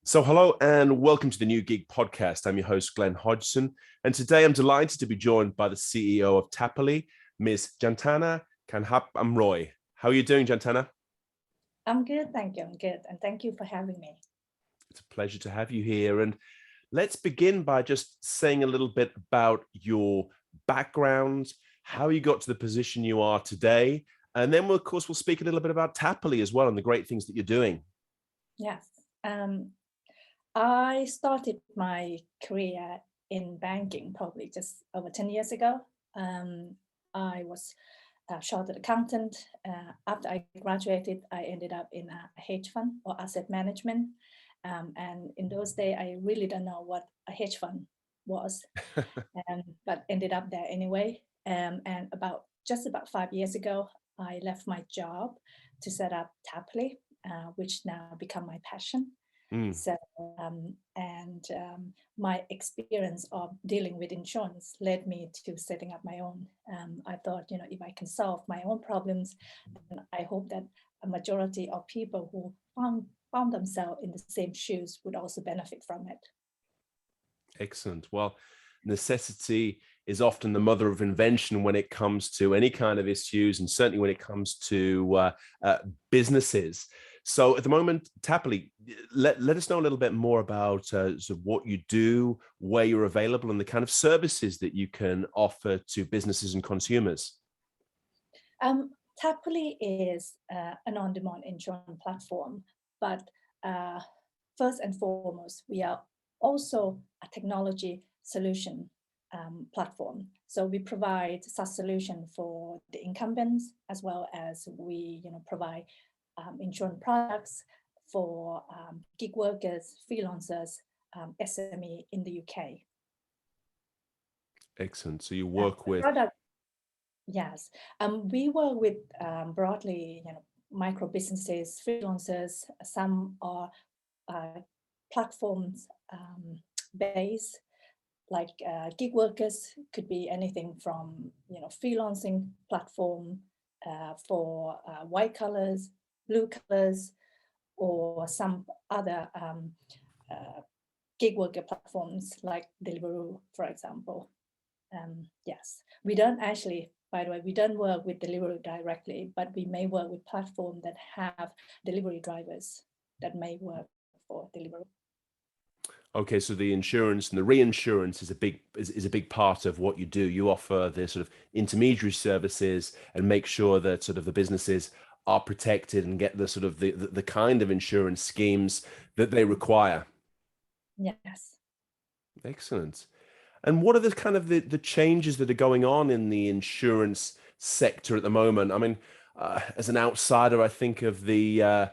So hello and welcome to the New Gig podcast. I'm your host, Glen Hodgson, and today I'm delighted to be joined by the CEO of Tapoly, Ms. Janthana Kaenprakhamroy. How are you doing, Janthana? I'm good, thank you. I'm good, and thank you for having me. It's a pleasure to have you here. And let's begin by just saying a little bit about your background, how you got to the position you are today, and then we'll speak a little bit about Tapoly as well and the great things that you're doing. Yes, I started my career in banking probably just over 10 years ago. I was a chartered accountant. After I graduated, I ended up in a hedge fund or asset management. And in those days, I really don't know what a hedge fund was, but ended up there anyway. And just about 5 years ago, I left my job to set up Tapali, which now become my passion. So, my experience of dealing with insurance led me to setting up my own. I thought, if I can solve my own problems, then I hope that a majority of people who found themselves in the same shoes would also benefit from it. Excellent. Well, necessity is often the mother of invention when it comes to any kind of issues, and certainly when it comes to businesses. So at the moment, Tapali, let us know a little bit more about sort of what you do, where you're available, and the kind of services that you can offer to businesses and consumers. Tapoli is an on-demand insurance platform, but first and foremost, we are also a technology solution platform. So we provide SaaS solution for the incumbents, as well as we provide insurance products for gig workers, freelancers, SME in the UK. Excellent. So you work with Yes, we work with broadly, micro businesses, freelancers. Some are platforms based, like gig workers could be anything from freelancing platform for white collars, blue collars, or some other gig worker platforms like Deliveroo, for example. Yes, we don't actually, by the way, we don't work with Deliveroo directly, but we may work with platforms that have delivery drivers that may work for Deliveroo. Okay, so the insurance and the reinsurance is a big part of what you do. You offer the sort of intermediary services and make sure that sort of the businesses are protected and get the sort of the kind of insurance schemes that they require. Yes. Excellent. And what are the kind of the changes that are going on in the insurance sector at the moment? I mean, as an outsider, I think of the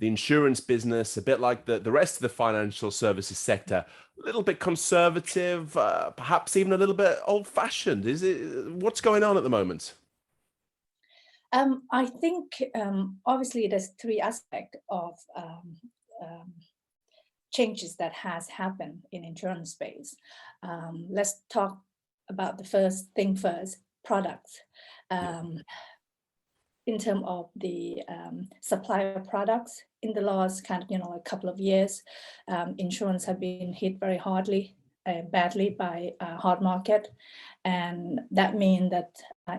insurance business a bit like the rest of the financial services sector, a little bit conservative, perhaps even a little bit old-fashioned. What's going on at the moment? I think obviously there's three aspects of changes that has happened in insurance space. Let's talk about the first thing first, products. In terms of the supply of products, in the last a couple of years, insurance have been hit very badly by a hard market, and that means that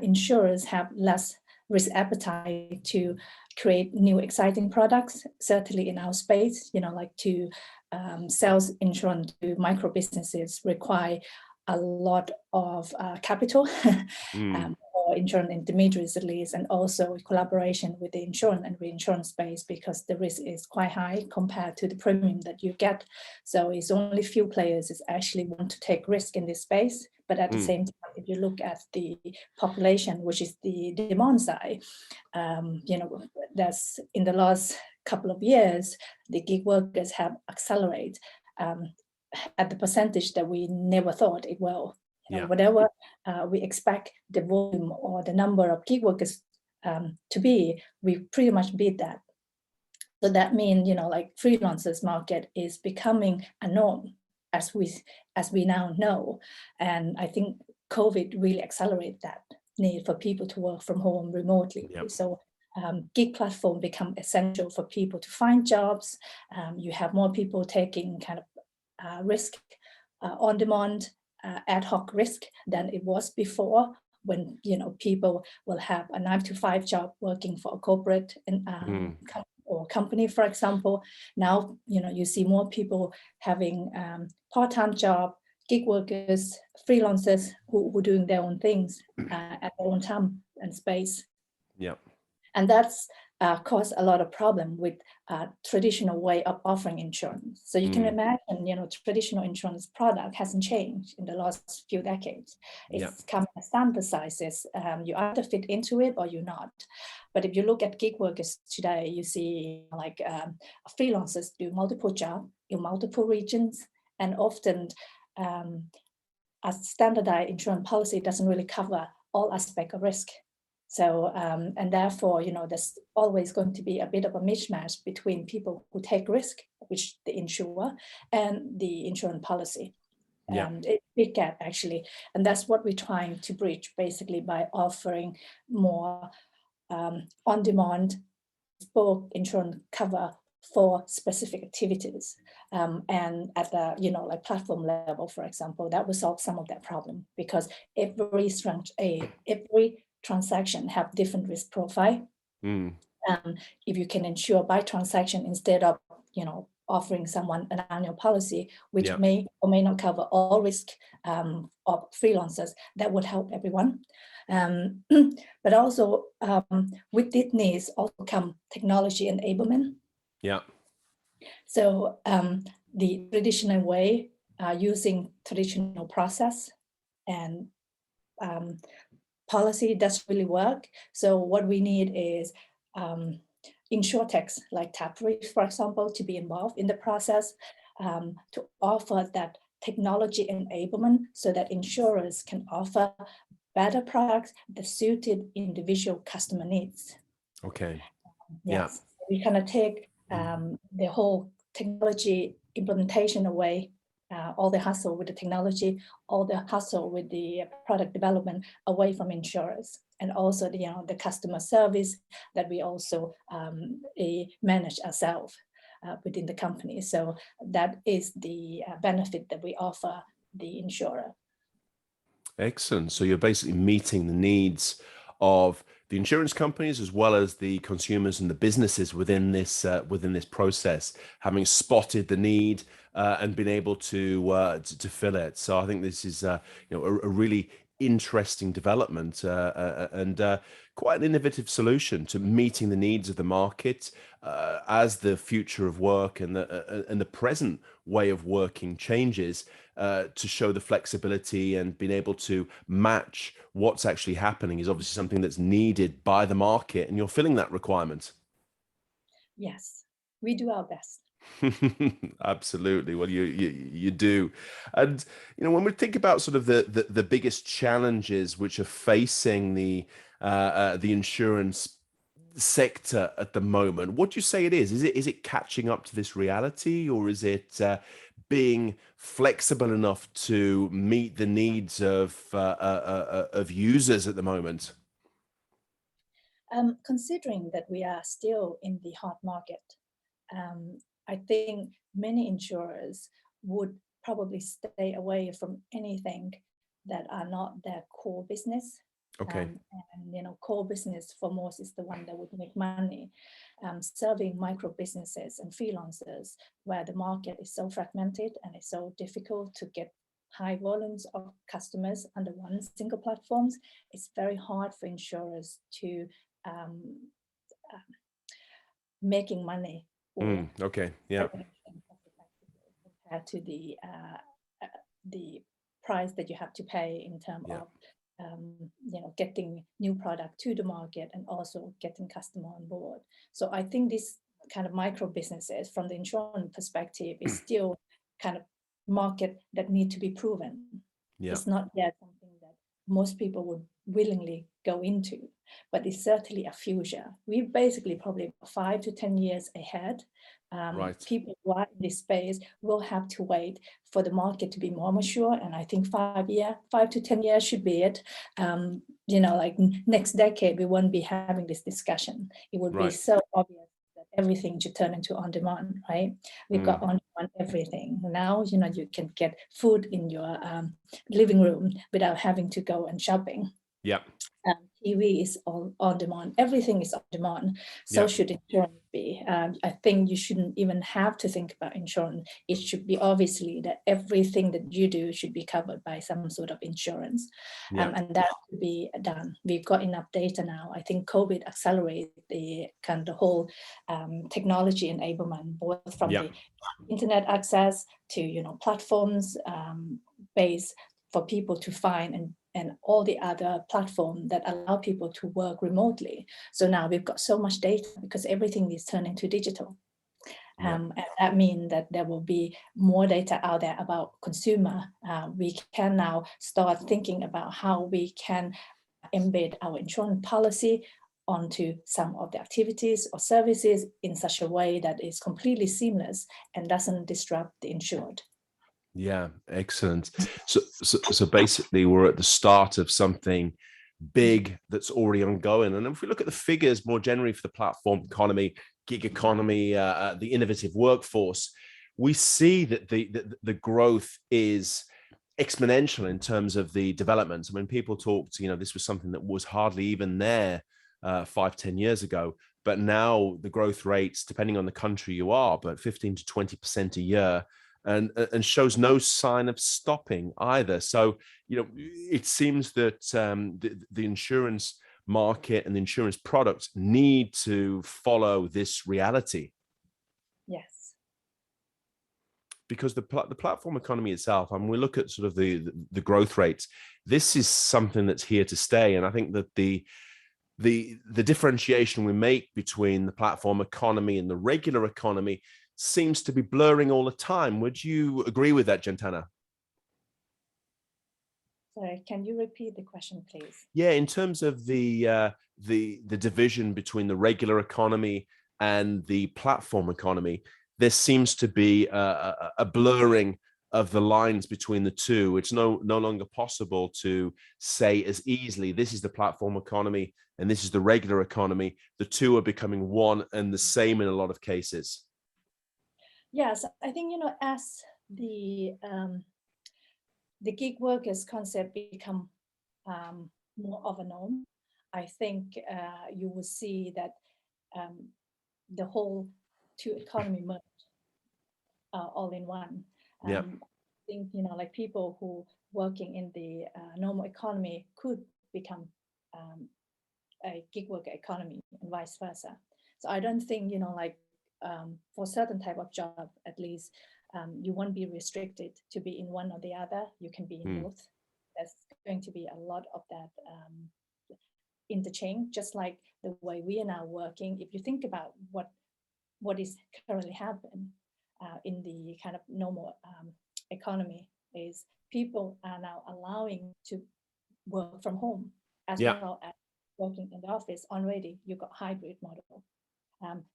insurers have less risk appetite to create new exciting products. Certainly in our space, like to sell insurance to micro businesses require a lot of capital. Or insurance intermediaries at least, and also collaboration with the insurance and reinsurance space, because the risk is quite high compared to the premium that you get. So it's only few players that actually want to take risk in this space. But at the same time, if you look at the population, which is the demand side, that's in the last couple of years, the gig workers have accelerated at the percentage that we never thought it will. Whatever we expect the volume or the number of gig workers to be, we pretty much beat that. So that means, like freelancers market is becoming a norm as we now know. And I think COVID really accelerated that need for people to work from home remotely. So gig platform become essential for people to find jobs. You have more people taking kind of risk on demand, ad hoc risk than it was before, when people will have a 9-to-5 job working for a corporate or company, for example. Now you see more people having part-time job, gig workers, freelancers who are doing their own things at their own time and space. Yeah. And that's caused a lot of problem with traditional way of offering insurance. So you can imagine, traditional insurance product hasn't changed in the last few decades. It's come as standard sizes. You either fit into it or you're not. But if you look at gig workers today, you see like freelancers do multiple jobs in multiple regions, and often a standardized insurance policy doesn't really cover all aspects of risk. So, and therefore, there's always going to be a bit of a mismatch between people who take risk, which the insurer, and the insurance policy. It's a big gap, actually. And that's what we're trying to bridge, basically, by offering more on-demand bespoke insurance cover for specific activities. And at the, like platform level, for example, that will solve some of that problem, because every transaction have different risk profile. If you can insure by transaction instead of offering someone an annual policy, which may or may not cover all risk of freelancers, that would help everyone. But also with this needs also come technology enablement. So the traditional way using traditional process and policy doesn't really work. So what we need is insurtechs like Tapoly, for example, to be involved in the process, to offer that technology enablement so that insurers can offer better products that suited individual customer needs. Yes. We kind of take the whole technology implementation away, all the hustle with the technology, all the hustle with the product development away from insurers, and also the customer service that we also manage ourselves within the company. So that is the benefit that we offer the insurer. Excellent. So you're basically meeting the needs of the insurance companies as well as the consumers and the businesses within this process, having spotted the need and been able to fill it. So I think this is a really interesting development and quite an innovative solution to meeting the needs of the market as the future of work and the present way of working changes, to show the flexibility and being able to match what's actually happening is obviously something that's needed by the market, and you're filling that requirement. Yes, we do our best. Absolutely. Well, you do. And when we think about sort of the biggest challenges which are facing the insurance sector at the moment, what do you say it is? Is it catching up to this reality, or is it being flexible enough to meet the needs of users at the moment? Considering that we are still in the hot market, I think many insurers would probably stay away from anything that are not their core business. And core business for most is the one that would make money. Serving micro businesses and freelancers, where the market is so fragmented and it's so difficult to get high volumes of customers under one single platforms, it's very hard for insurers to making money. Compared to the price that you have to pay in terms of getting new product to the market and also getting customer on board. So I think this kind of micro businesses from the insurance perspective is still kind of market that need to be proven. It's not yet something that most people would willingly go into, but it's certainly a future. We're basically probably 5 to 10 years ahead Right. People who are in this space will have to wait for the market to be more mature. And I think 5 to 10 years should be it. Like next decade, we won't be having this discussion. It would be Right. so obvious that everything should turn into on demand, right? We've got on demand everything. Now, you can get food in your living room without having to go and shopping. Yeah. TV is all on demand. Everything is on demand. So Yeah. should insurance be. I think you shouldn't even have to think about insurance. It should be obviously that everything that you do should be covered by some sort of insurance. Yeah. And that should be done. We've got enough data now. I think COVID accelerated the whole technology enablement, both from the internet access to platforms based for people to find and all the other platforms that allow people to work remotely. So now we've got so much data because everything is turning to digital. And that means that there will be more data out there about consumer. We can now start thinking about how we can embed our insurance policy onto some of the activities or services in such a way that is completely seamless and doesn't disrupt the insured. Yeah, excellent. So basically, we're at the start of something big that's already ongoing. And if we look at the figures more generally for the platform economy, gig economy, the innovative workforce, we see that the growth is exponential in terms of the development. I mean, people talked, this was something that was hardly even there 5-10 years ago. But now the growth rates, depending on the country you are, but 15 to 20% a year, and shows no sign of stopping either. So, it seems that the insurance market and the insurance products need to follow this reality. Yes. Because the platform economy itself, and we look at sort of the growth rates, this is something that's here to stay. And I think that the differentiation we make between the platform economy and the regular economy seems to be blurring all the time. Would you agree with that, Janthana? Sorry, can you repeat the question, please? Yeah, in terms of the division between the regular economy and the platform economy, there seems to be a blurring of the lines between the two. It's no longer possible to say as easily, this is the platform economy and this is the regular economy. The two are becoming one and the same in a lot of cases. Yes, I think, as the gig workers concept become more of a norm, I think you will see that the whole two economy merge all in one. Yeah. I think, like people who working in the normal economy could become a gig worker economy and vice versa. So I don't think, for certain type of job, at least, you won't be restricted to be in one or the other. You can be in both. There's going to be a lot of that interchange, just like the way we are now working. If you think about what is currently happening in the kind of normal economy, is people are now allowing to work from home as well as working in the office. Already you got hybrid model.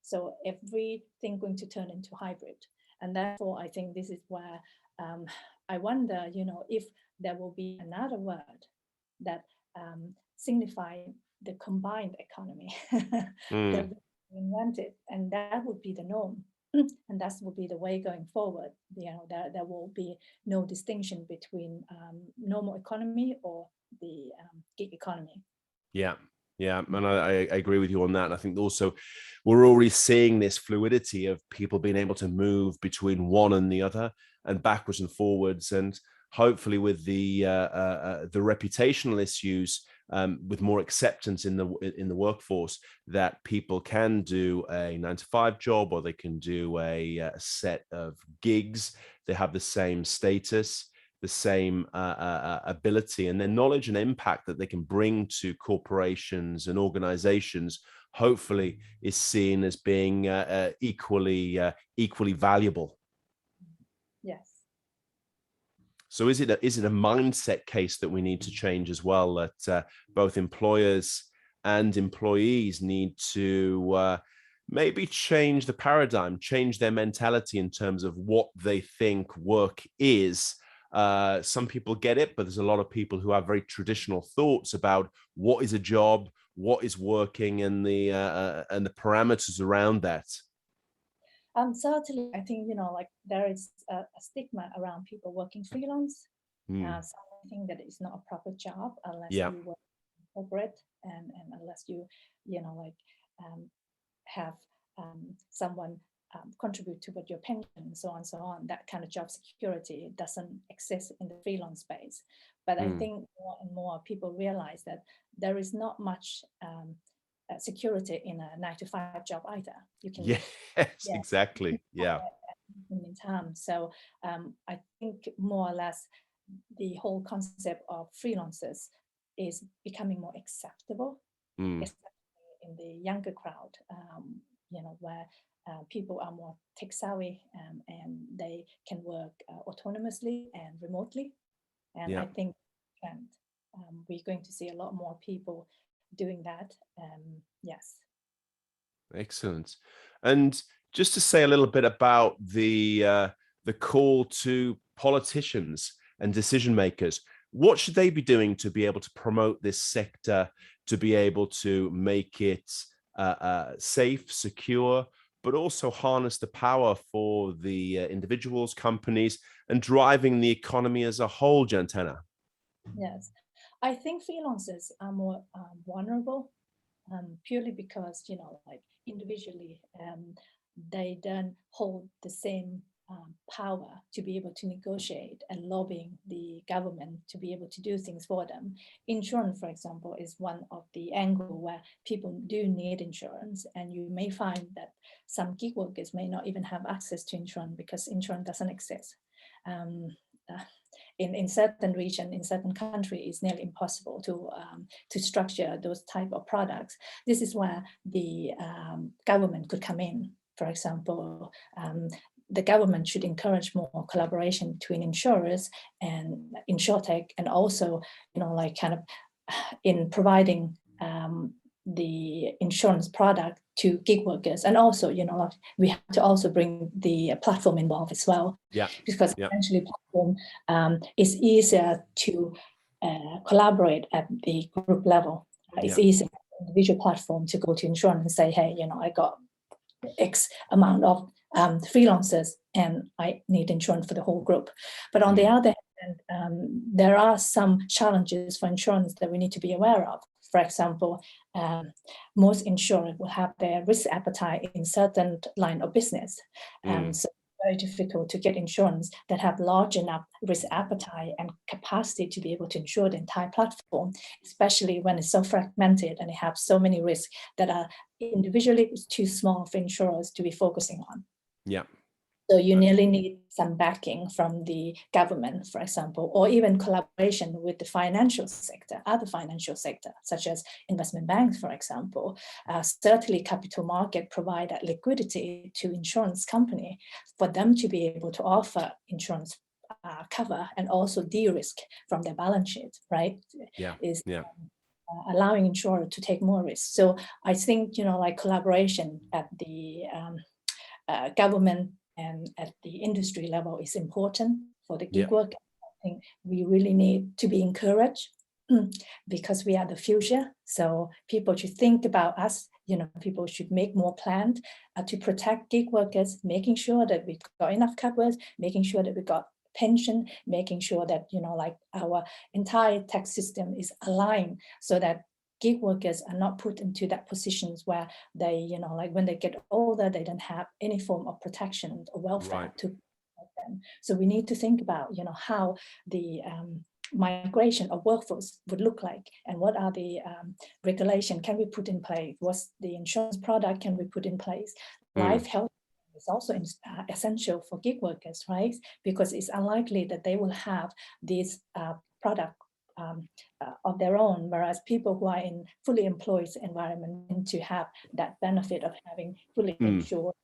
So everything going to turn into hybrid. And therefore, I think this is where I wonder, if there will be another word that signify the combined economy that we invented, and that would be the norm. And that would be the way going forward. There will be no distinction between normal economy or the gig economy. Yeah. Yeah, and I agree with you on that. And I think also we're already seeing this fluidity of people being able to move between one and the other and backwards and forwards. And hopefully with the reputational issues, with more acceptance in the workforce, that people can do a 9-to-5 job or they can do a set of gigs. They have the same status, the same ability, and their knowledge and impact that they can bring to corporations and organizations, hopefully is seen as being equally valuable. Yes. So is it a mindset case that we need to change as well, that both employers and employees need to maybe change the paradigm, change their mentality in terms of what they think work is. Some people get it, but there's a lot of people who have very traditional thoughts about what is a job, what is working, and the parameters around that. Certainly, I think, like there is a stigma around people working freelance. Mm. Something that is not a proper job unless Yeah, you work corporate, and unless like have someone contribute toward your pension and so on, so on. That kind of job security doesn't exist in the freelance space. But I think more and more people realize that there is not much security in a 9-to-5 job either. You can yes, yeah, exactly. Yeah. in time. So I think more or less the whole concept of freelancers is becoming more acceptable, Mm. especially in the younger crowd, where people are more tech savvy, and they can work autonomously and remotely. And Yeah. I think trend, we're going to see a lot more people doing that. Yes. Excellent. And just to say a little bit about the call to politicians and decision makers, what should they be doing to be able to promote this sector, to be able to make it safe, secure, but also harness the power for the individuals, companies, and driving the economy as a whole, Janthana? Yes. I think freelancers are more vulnerable, purely because, like individually, they don't hold the same power to be able to negotiate and lobbying the government to be able to do things for them. Insurance, for example, is one of the angle where people do need insurance, and you may find that some gig workers may not even have access to insurance because insurance doesn't exist. Um, uh, in certain region, in certain country, it's nearly impossible to structure those type of products. This is where the government could come in. For example, the government should encourage more collaboration between insurers and insurtech, and also, like kind of in providing the insurance product to gig workers. And also, like we have to also bring the platform involved as well, Yeah. because Yeah. essentially platform is easier to collaborate at the group level. It's Yeah. easier for individual platform to go to insurance and say, hey, I got X amount of freelancers and I need insurance for the whole group. But on the other hand, there are some challenges for insurance that we need to be aware of. For example, most insurers will have their risk appetite in certain line of business. So it's very difficult to get insurance that have large enough risk appetite and capacity to be able to insure the entire platform, especially when it's so fragmented and it has so many risks that are individually too small for insurers to be focusing on. Yeah. So you nearly need some backing from the government, for example, or even collaboration with the financial sector, other financial sector, such as investment banks, for example. Certainly capital market provide that liquidity to insurance company for them to be able to offer insurance cover and also de-risk from their balance sheet, right? Yeah. Is Yeah. allowing insurer to take more risk. So I think, like collaboration at the government and at the industry level is important for the gig work. I think we really need to be encouraged because we are the future. So people should think about us. People should make more plans to protect gig workers, making sure that we've got enough coverage, making sure that we got pension, making sure that like our entire tax system is aligned so that gig workers are not put into that positions where they, like when they get older, they don't have any form of protection or welfare to protect them. So we need to think about, how the migration of workforce would look like, and what are the regulation can we put in place? What's the insurance product can we put in place? Life health is also essential for gig workers, right? Because it's unlikely that they will have this product of their own, whereas people who are in fully employed environment need to have that benefit of having fully insured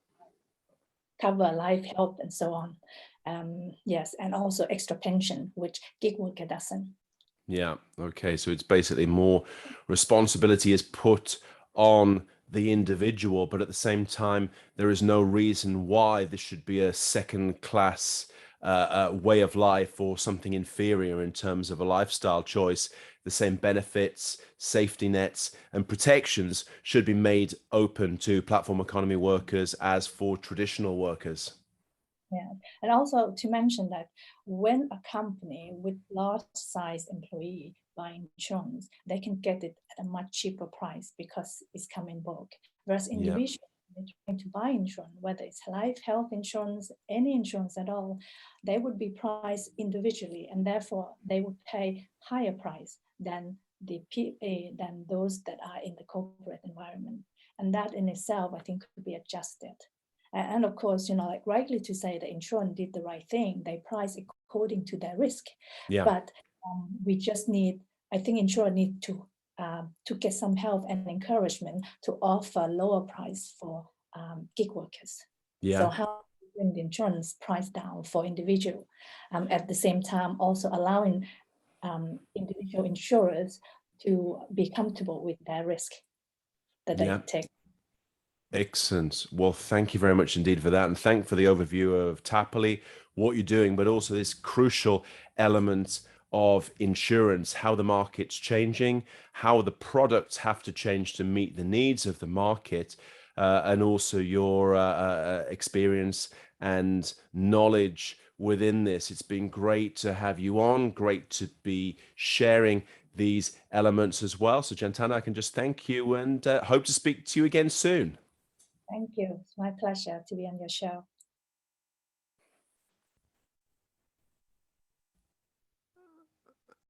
cover, life, health, and so on. Yes, and also extra pension, which gig worker doesn't. Yeah. Okay. So it's basically more responsibility is put on the individual, but at the same time, there is no reason why this should be a second class way of life or something inferior in terms of a lifestyle choice. The same benefits, safety nets, and protections should be made open to platform economy workers as for traditional workers. Yeah, and also to mention that when a company with large size employee buy insurance, they can get it at a much cheaper price because it's come in bulk. Whereas Yeah, individuals when they're trying to buy insurance, whether it's life, health insurance, any insurance at all, they would be priced individually, and therefore they would pay higher price than the than those that are in the corporate environment. And that in itself, I think, could be adjusted. And of course, like rightly to say the insurance did the right thing. They price according to their risk. yeah, But we just need, I think insurance need to get some help and encouragement to offer lower price for gig workers. So yeah. how to bring the insurance price down for individual, at the same time also allowing individual insurers to be comfortable with their risk that they Yeah. take. Excellent. Well, thank you very much indeed for that. And thank for the overview of Tapali, what you're doing, but also this crucial element of insurance, how the market's changing, how the products have to change to meet the needs of the market, and also your experience and knowledge within this. It's been great to have you on, great to be sharing these elements as well. So, Janthana, I can just thank you and hope to speak to you again soon. Thank you. It's my pleasure to be on your show.